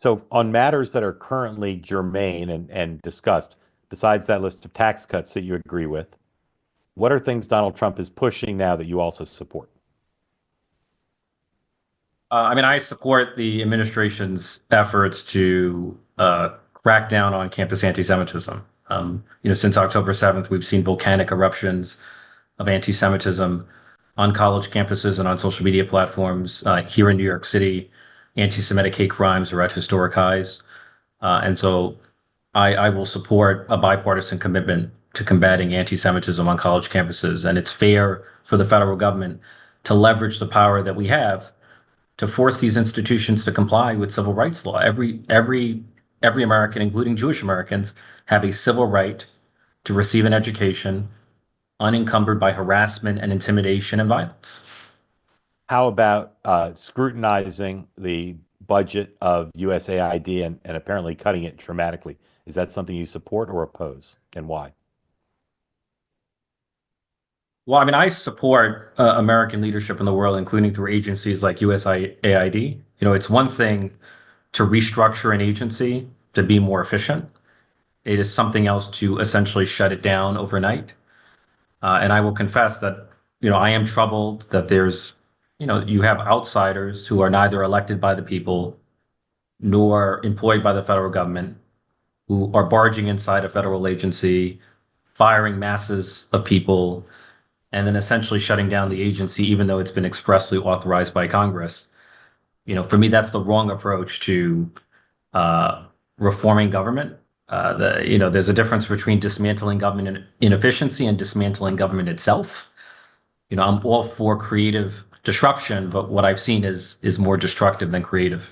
So on matters that are currently germane and discussed, besides that list of tax cuts that you agree with, what are things Donald Trump is pushing now that you also support? I support the administration's efforts to crack down on campus anti-Semitism. Since October 7th, we've seen volcanic eruptions of anti-Semitism on college campuses and on social media platforms. Here in New York City, anti-Semitic hate crimes are at historic highs. And so I will support a bipartisan commitment to combating anti-Semitism on college campuses. And it's fair for the federal government to leverage the power that we have to force these institutions to comply with civil rights law. Every American, including Jewish Americans, have a civil right to receive an education unencumbered by harassment and intimidation and violence. How about scrutinizing the budget of USAID and apparently cutting it dramatically? Is that something you support or oppose, and why? Well, I support American leadership in the world, including through agencies like USAID. It's one thing to restructure an agency to be more efficient. It is something else to essentially shut it down overnight. And I will confess that, I am troubled that you have outsiders who are neither elected by the people nor employed by the federal government who are barging inside a federal agency, firing masses of people, and then essentially shutting down the agency, even though it's been expressly authorized by Congress. For me, that's the wrong approach to reforming government. There's a difference between dismantling government inefficiency and dismantling government itself. I'm all for creative disruption, but what I've seen is more destructive than creative.